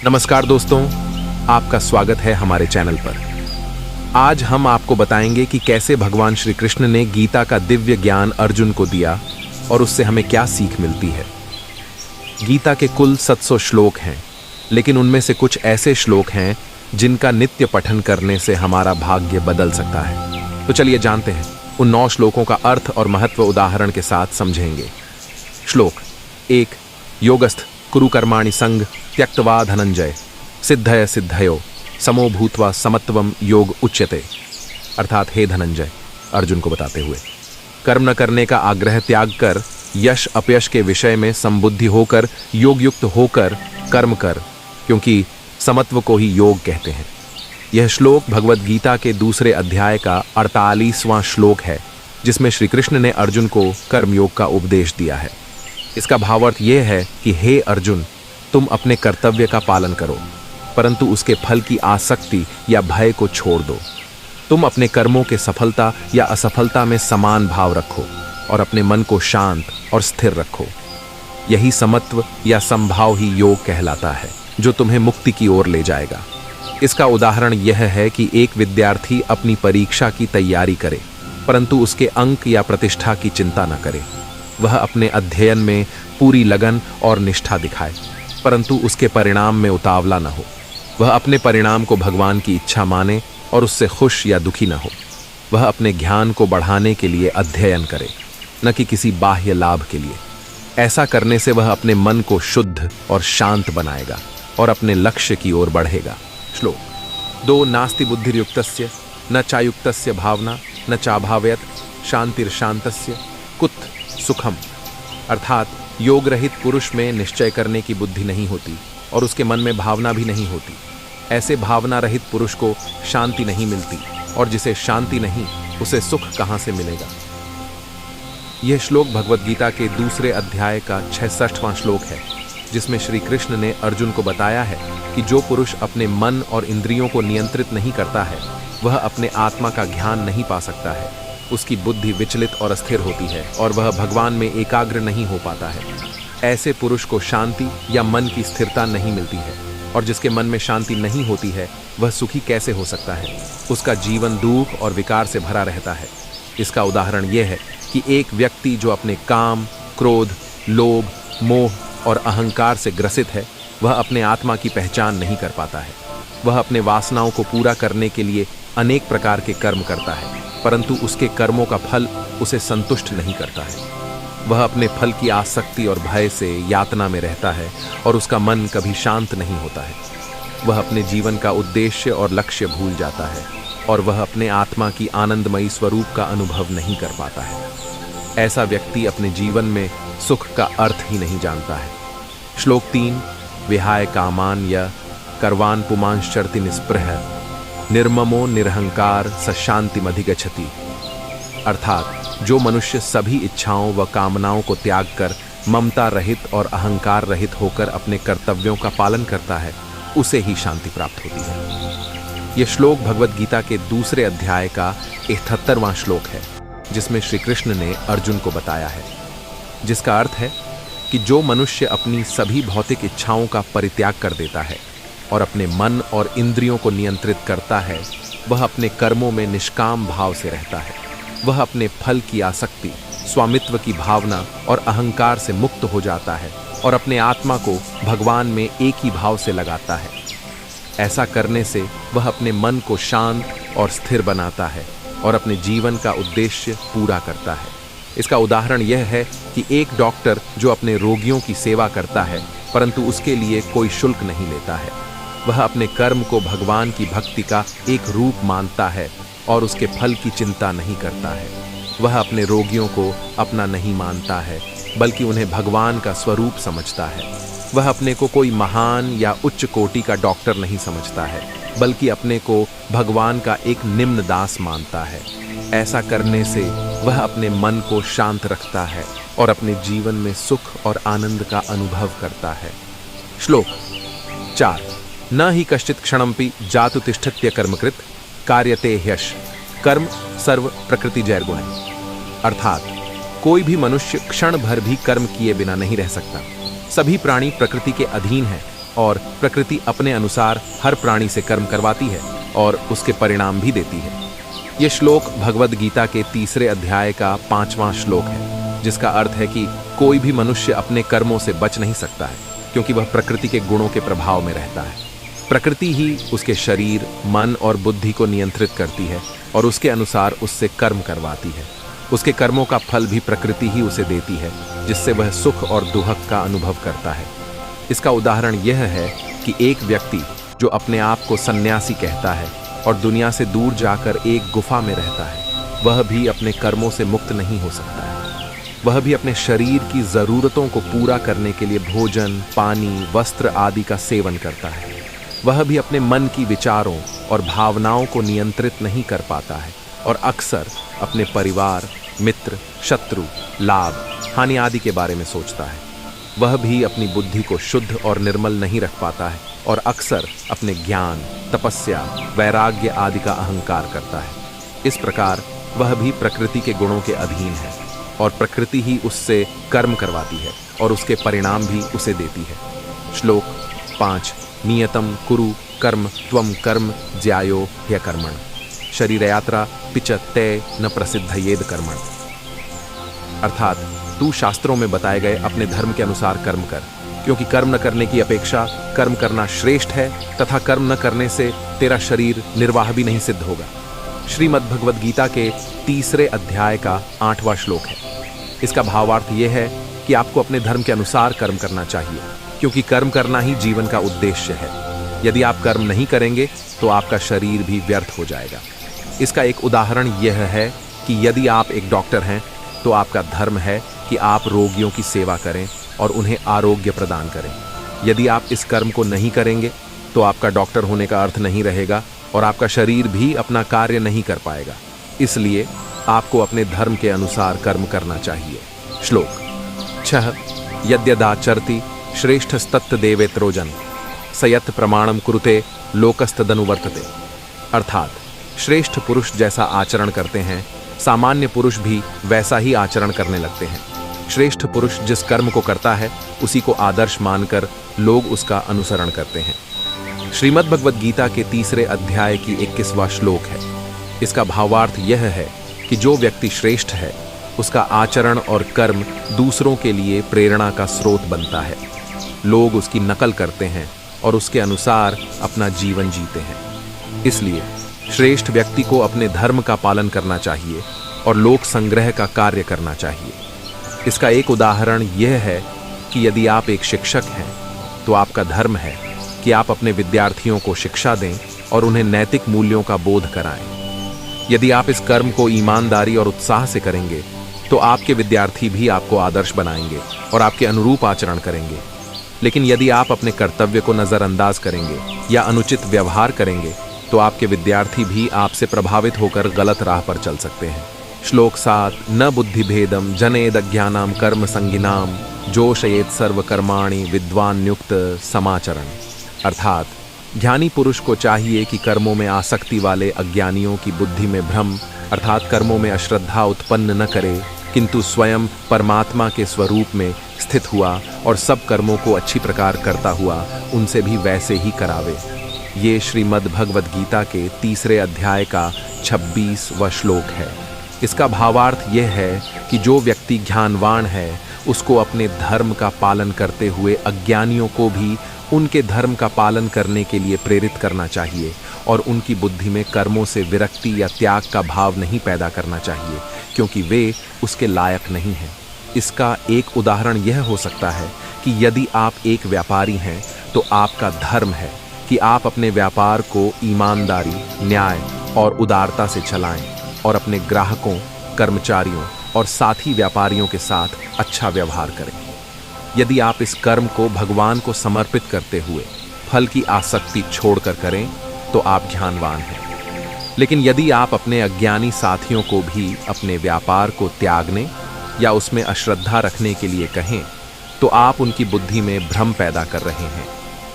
नमस्कार दोस्तों, आपका स्वागत है हमारे चैनल पर। आज हम आपको बताएंगे कि कैसे भगवान श्री कृष्ण ने गीता का दिव्य ज्ञान अर्जुन को दिया और उससे हमें क्या सीख मिलती है। गीता के कुल 700 श्लोक हैं, लेकिन उनमें से कुछ ऐसे श्लोक हैं जिनका नित्य पठन करने से हमारा भाग्य बदल सकता है। तो चलिए जानते हैं, उन 9 श्लोकों का अर्थ और महत्व उदाहरण के साथ समझेंगे। श्लोक 1। योगस्थ कुरु कर्माणि संग त्यक्त्वा धनंजय सिद्धय सिद्धयो समो भूत्वा समत्वम योग उच्यते। अर्थात हे धनंजय, अर्जुन को बताते हुए, कर्म न करने का आग्रह त्याग कर यश अपयश के विषय में संबुद्धि होकर योग युक्त होकर कर्म कर, क्योंकि समत्व को ही योग कहते हैं। यह श्लोक भगवद गीता के दूसरे अध्याय का 48वां श्लोक है, जिसमें श्री कृष्ण ने अर्जुन को कर्मयोग का उपदेश दिया है। इसका भावार्थ यह है कि हे अर्जुन, तुम अपने कर्तव्य का पालन करो, परंतु उसके फल की आसक्ति या भय को छोड़ दो। तुम अपने कर्मों के सफलता या असफलता में समान भाव रखो और अपने मन को शांत और स्थिर रखो। यही समत्व या समभाव ही योग कहलाता है, जो तुम्हें मुक्ति की ओर ले जाएगा। इसका उदाहरण यह है कि एक विद्यार्थी अपनी परीक्षा की तैयारी करे, परंतु उसके अंक या प्रतिष्ठा की चिंता न करे। वह अपने अध्ययन में पूरी लगन और निष्ठा दिखाए, परंतु उसके परिणाम में उतावला न हो। वह अपने परिणाम को भगवान की इच्छा माने और उससे खुश या दुखी न हो। वह अपने ज्ञान को बढ़ाने के लिए अध्ययन करे, न कि किसी बाह्य लाभ के लिए। ऐसा करने से वह अपने मन को शुद्ध और शांत बनाएगा और अपने लक्ष्य की ओर बढ़ेगा। श्लोक 2। नास्ति बुद्धिर्युक्तस्य न चायुक्तस्य भावना न चाभावयत शांतिर्शांतस्य कुत सुखम। अर्थात योग रहित पुरुष में निश्चय करने की बुद्धि नहीं होती और उसके मन में भावना भी नहीं होती। ऐसे भावना रहित पुरुष को शांति नहीं मिलती, और जिसे शांति नहीं, उसे सुख कहां से मिलेगा। यह श्लोक भगवद गीता के दूसरे अध्याय का 66वां श्लोक है, जिसमें श्री कृष्ण ने अर्जुन को बताया है कि जो पुरुष अपने मन और इंद्रियों को नियंत्रित नहीं करता है, वह अपने आत्मा का ज्ञान नहीं पा सकता है। उसकी बुद्धि विचलित और अस्थिर होती है और वह भगवान में एकाग्र नहीं हो पाता है। ऐसे पुरुष को शांति या मन की स्थिरता नहीं मिलती है, और जिसके मन में शांति नहीं होती है, वह सुखी कैसे हो सकता है। उसका जीवन दुख और विकार से भरा रहता है। इसका उदाहरण यह है कि एक व्यक्ति जो अपने काम, क्रोध, लोभ, मोह और अहंकार से ग्रसित है, वह अपने आत्मा की पहचान नहीं कर पाता है। वह अपने वासनाओं को पूरा करने के लिए अनेक प्रकार के कर्म करता है, परंतु उसके कर्मों का फल उसे संतुष्ट नहीं करता है। वह अपने फल की आसक्ति और भय से यातना में रहता है और उसका मन कभी शांत नहीं होता है। वह अपने जीवन का उद्देश्य और लक्ष्य भूल जाता है और वह अपने आत्मा की आनंदमयी स्वरूप का अनुभव नहीं कर पाता है। ऐसा व्यक्ति अपने जीवन में सुख का अर्थ ही नहीं जानता है। श्लोक 3। विहाय कामान य कर्वान पुमांश्चरति निस्पृह निर्ममो निरहंकार स शांतिमधिगच्छति। अर्थात जो मनुष्य सभी इच्छाओं व कामनाओं को त्याग कर ममता रहित और अहंकार रहित होकर अपने कर्तव्यों का पालन करता है, उसे ही शांति प्राप्त होती है। यह श्लोक भगवद गीता के दूसरे अध्याय का 71वां श्लोक है, जिसमें श्री कृष्ण ने अर्जुन को बताया है, जिसका अर्थ है कि जो मनुष्य अपनी सभी भौतिक इच्छाओं का परित्याग कर देता है और अपने मन और इंद्रियों को नियंत्रित करता है, वह अपने कर्मों में निष्काम भाव से रहता है। वह अपने फल की आसक्ति, स्वामित्व की भावना और अहंकार से मुक्त हो जाता है और अपने आत्मा को भगवान में एक ही भाव से लगाता है। ऐसा करने से वह अपने मन को शांत और स्थिर बनाता है और अपने जीवन का उद्देश्य पूरा करता है। इसका उदाहरण यह है कि एक डॉक्टर जो अपने रोगियों की सेवा करता है, परंतु उसके लिए कोई शुल्क नहीं लेता है। वह अपने कर्म को भगवान की भक्ति का एक रूप मानता है और उसके फल की चिंता नहीं करता है। वह अपने रोगियों को अपना नहीं मानता है, बल्कि उन्हें भगवान का स्वरूप समझता है। वह अपने को कोई महान या उच्च कोटि का डॉक्टर नहीं समझता है, बल्कि अपने को भगवान का एक निम्न दास मानता है। ऐसा करने से वह अपने मन को शांत रखता है और अपने जीवन में सुख और आनंद का अनुभव करता है। श्लोक 4। न ही कश्चित क्षणमपि जातु तिष्ठत्य कर्मकृत कार्यते ह्यश कर्म सर्व प्रकृति जैर्गुण। अर्थात कोई भी मनुष्य क्षण भर भी कर्म किए बिना नहीं रह सकता। सभी प्राणी प्रकृति के अधीन हैं और प्रकृति अपने अनुसार हर प्राणी से कर्म करवाती है और उसके परिणाम भी देती है। यह श्लोक भगवद गीता के 3 अध्याय का 5वां श्लोक है, जिसका अर्थ है कि कोई भी मनुष्य अपने कर्मों से बच नहीं सकता है, क्योंकि वह प्रकृति के गुणों के प्रभाव में रहता है। प्रकृति ही उसके शरीर, मन और बुद्धि को नियंत्रित करती है और उसके अनुसार उससे कर्म करवाती है। उसके कर्मों का फल भी प्रकृति ही उसे देती है, जिससे वह सुख और दुख का अनुभव करता है। इसका उदाहरण यह है कि एक व्यक्ति जो अपने आप को सन्यासी कहता है और दुनिया से दूर जाकर एक गुफा में रहता है, वह भी अपने कर्मों से मुक्त नहीं हो सकता है। वह भी अपने शरीर की जरूरतों को पूरा करने के लिए भोजन, पानी, वस्त्र आदि का सेवन करता है। वह भी अपने मन की विचारों और भावनाओं को नियंत्रित नहीं कर पाता है और अक्सर अपने परिवार, मित्र, शत्रु, लाभ, हानि आदि के बारे में सोचता है। वह भी अपनी बुद्धि को शुद्ध और निर्मल नहीं रख पाता है और अक्सर अपने ज्ञान, तपस्या, वैराग्य आदि का अहंकार करता है। इस प्रकार वह भी प्रकृति के गुणों के अधीन है और प्रकृति ही उससे कर्म करवाती है और उसके परिणाम भी उसे देती है। श्लोक 5 नियतम कुरु कर्म त्वम कर्म ज्यायो ह्यकर्मण शरीर यात्रा पिच तय न प्रसिद्धयेद कर्मण। अर्थात तू शास्त्रों में बताए गए अपने धर्म के अनुसार कर्म कर, क्योंकि कर्म न करने की अपेक्षा कर्म करना श्रेष्ठ है तथा कर्म न करने से तेरा शरीर निर्वाह भी नहीं सिद्ध होगा। श्रीमद् भगवद गीता के 3 अध्याय का 8वां श्लोक है। इसका भावार्थ यह है कि आपको अपने धर्म के अनुसार कर्म करना चाहिए, क्योंकि कर्म करना ही जीवन का उद्देश्य है। यदि आप कर्म नहीं करेंगे तो आपका शरीर भी व्यर्थ हो जाएगा। इसका एक उदाहरण यह है कि यदि आप एक डॉक्टर हैं तो आपका धर्म है कि आप रोगियों की सेवा करें और उन्हें आरोग्य प्रदान करें। यदि आप इस कर्म को नहीं करेंगे तो आपका डॉक्टर होने का अर्थ नहीं रहेगा और आपका शरीर भी अपना कार्य नहीं कर पाएगा। इसलिए आपको अपने धर्म के अनुसार कर्म करना चाहिए। श्लोक 6 यद्यदाचरति श्रेष्ठस्तत्त देवेत्रोजन सयत् प्रमाणम कुरुते लोकस्तदनुवर्तते। अर्थात श्रेष्ठ पुरुष जैसा आचरण करते हैं, सामान्य पुरुष भी वैसा ही आचरण करने लगते हैं। श्रेष्ठ पुरुष जिस कर्म को करता है उसी को आदर्श मानकर लोग उसका अनुसरण करते हैं। श्रीमद् भगवद गीता के 3 अध्याय की 21वां श्लोक है। इसका भावार्थ यह है कि जो व्यक्ति श्रेष्ठ है उसका आचरण और कर्म दूसरों के लिए प्रेरणा का स्रोत बनता है। लोग उसकी नकल करते हैं और उसके अनुसार अपना जीवन जीते हैं। इसलिए श्रेष्ठ व्यक्ति को अपने धर्म का पालन करना चाहिए और लोक संग्रह का कार्य करना चाहिए। इसका एक उदाहरण यह है कि यदि आप एक शिक्षक हैं तो आपका धर्म है कि आप अपने विद्यार्थियों को शिक्षा दें और उन्हें नैतिक मूल्यों का बोध कराएं। यदि आप इस कर्म को ईमानदारी और उत्साह से करेंगे तो आपके विद्यार्थी भी आपको आदर्श बनाएंगे और आपके अनुरूप आचरण करेंगे। लेकिन यदि आप अपने कर्तव्य को नजरअंदाज करेंगे या अनुचित व्यवहार करेंगे तो आपके विद्यार्थी भी आपसे प्रभावित होकर गलत राह पर चल सकते हैं। श्लोक 7 न बुद्धिभेदम जनेद अज्ञानाम कर्म संगिनाम जोशयेत सर्वकर्माणि विद्वान युक्त समाचरण। अर्थात ज्ञानी पुरुष को चाहिए कि कर्मों में आसक्ति वाले अज्ञानियों की बुद्धि में भ्रम अर्थात कर्मों में अश्रद्धा उत्पन्न न करे, किंतु स्वयं परमात्मा के स्वरूप में स्थित हुआ और सब कर्मों को अच्छी प्रकार करता हुआ उनसे भी वैसे ही करावे। ये श्रीमद् भगवद गीता के 3 अध्याय का 26वां श्लोक है। इसका भावार्थ यह है कि जो व्यक्ति ज्ञानवान है उसको अपने धर्म का पालन करते हुए अज्ञानियों को भी उनके धर्म का पालन करने के लिए प्रेरित करना चाहिए और उनकी बुद्धि में कर्मों से विरक्ति या त्याग का भाव नहीं पैदा करना चाहिए, क्योंकि वे उसके लायक नहीं हैं। इसका एक उदाहरण यह हो सकता है कि यदि आप एक व्यापारी हैं तो आपका धर्म है कि आप अपने व्यापार को ईमानदारी, न्याय और उदारता से चलाएं और अपने ग्राहकों, कर्मचारियों और साथी व्यापारियों के साथ अच्छा व्यवहार करें। यदि आप इस कर्म को भगवान को समर्पित करते हुए फल की आसक्ति छोड़कर करें तो आप ज्ञानवान हैं। लेकिन यदि आप अपने अज्ञानी साथियों को भी अपने व्यापार को त्यागने या उसमें अश्रद्धा रखने के लिए कहें तो आप उनकी बुद्धि में भ्रम पैदा कर रहे हैं,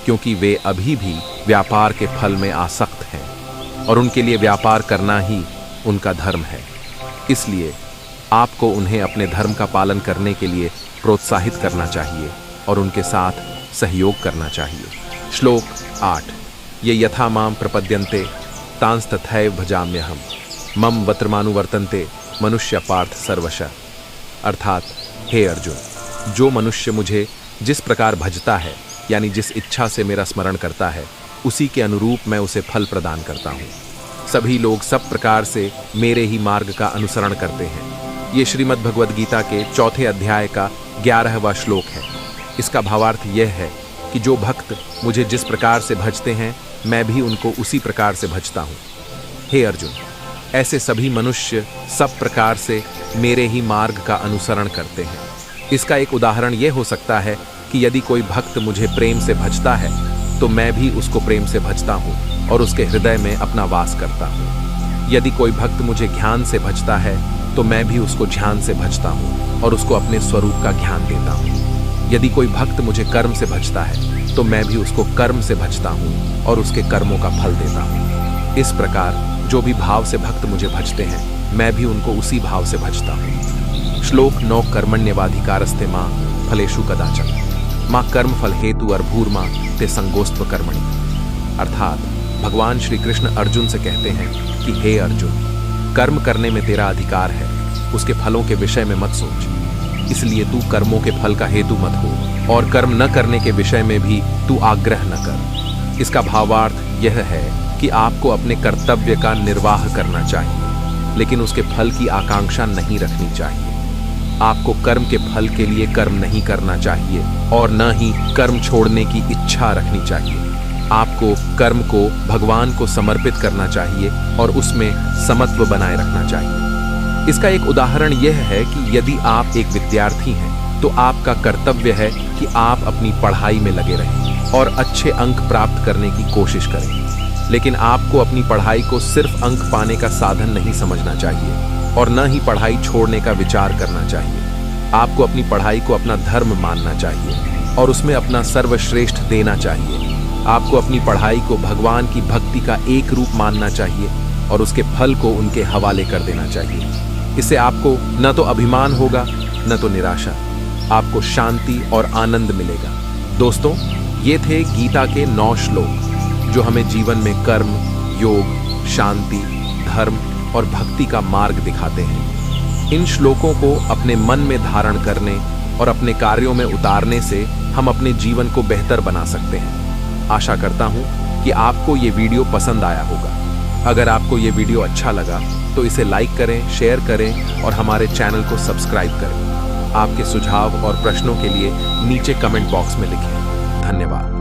क्योंकि वे अभी भी व्यापार के फल में आसक्त हैं और उनके लिए व्यापार करना ही उनका धर्म है। इसलिए आपको उन्हें अपने धर्म का पालन करने के लिए प्रोत्साहित करना चाहिए और उनके साथ सहयोग करना चाहिए। श्लोक 8। ये यथा माम प्रपद्यन्ते तांस्तथैव भजाम्यहम् मम वर्तमानुवर्तन्ते मनुष्य पार्थ सर्वशः। अर्थात हे अर्जुन, जो मनुष्य मुझे जिस प्रकार भजता है यानी जिस इच्छा से मेरा स्मरण करता है, उसी के अनुरूप मैं उसे फल प्रदान करता हूँ। सभी लोग सब प्रकार से मेरे ही मार्ग का अनुसरण करते हैं। ये श्रीमद् भगवद गीता के 4 अध्याय का 11वां श्लोक है। इसका भावार्थ यह है कि जो भक्त मुझे जिस प्रकार से भजते हैं, मैं भी उनको उसी प्रकार से भजता हूँ। हे अर्जुन, ऐसे सभी मनुष्य सब प्रकार से मेरे ही मार्ग का अनुसरण करते हैं। इसका एक उदाहरण यह हो सकता है कि यदि कोई भक्त मुझे प्रेम से भजता है, तो मैं भी उसको प्रेम से भजता हूँ और उसके हृदय में अपना वास करता हूँ। यदि कोई भक्त मुझे ज्ञान से भजता है, तो मैं भी उसको ध्यान से भजता हूँ और उसको अपने स्वरूप का ज्ञान देता हूँ। यदि कोई भक्त मुझे कर्म से भजता है, तो मैं भी उसको कर्म से भजता हूँ और उसके कर्मों का फल देता हूँ। इस प्रकार जो भी भाव से भक्त मुझे भजते हैं, मैं भी उनको उसी भाव से भजता हूँ। श्लोक 9। कर्मण्येवाधिकारस्ते मां फलेषु कदाचन मां कर्म फल हेतु अर्भूर्मा ते संगोस्त्व कर्मणि। अर्थात भगवान श्री कृष्ण अर्जुन से कहते हैं कि हे अर्जुन, कर्म करने में तेरा अधिकार है, उसके फलों के विषय में मत सोच। इसलिए तू कर्मों के फल का हेतु मत हो और कर्म न करने के विषय में भी तू आग्रह न कर। इसका भावार्थ यह है कि आपको अपने कर्तव्य का निर्वाह करना चाहिए, लेकिन उसके फल की आकांक्षा नहीं रखनी चाहिए। आपको कर्म के फल के लिए कर्म नहीं करना चाहिए और न ही कर्म छोड़ने की इच्छा रखनी चाहिए। आपको कर्म को भगवान को समर्पित करना चाहिए और उसमें समत्व बनाए रखना चाहिए। इसका एक उदाहरण यह है कि यदि आप एक विद्यार्थी हैं, तो आपका कर्तव्य है कि आप अपनी पढ़ाई में लगे रहें और अच्छे अंक प्राप्त करने की कोशिश करें। लेकिन आपको अपनी पढ़ाई को सिर्फ अंक पाने का साधन नहीं समझना चाहिए और न ही पढ़ाई छोड़ने का विचार करना चाहिए। आपको अपनी पढ़ाई को अपना धर्म मानना चाहिए और उसमें अपना सर्वश्रेष्ठ देना चाहिए। आपको अपनी पढ़ाई को भगवान की भक्ति का एक रूप मानना चाहिए और उसके फल को उनके हवाले कर देना चाहिए। इससे आपको न तो अभिमान होगा, न तो निराशा। आपको शांति और आनंद मिलेगा। दोस्तों, ये थे गीता के 9 श्लोक जो हमें जीवन में कर्म, योग, शांति, धर्म और भक्ति का मार्ग दिखाते हैं। इन श्लोकों को अपने मन में धारण करने और अपने कार्यों में उतारने से हम अपने जीवन को बेहतर बना सकते हैं। आशा करता हूं कि आपको ये वीडियो पसंद आया होगा। अगर आपको ये वीडियो अच्छा लगा तो इसे लाइक करें, शेयर करें और हमारे चैनल को सब्सक्राइब करें। आपके सुझाव और प्रश्नों के लिए नीचे कमेंट बॉक्स में लिखें। धन्यवाद।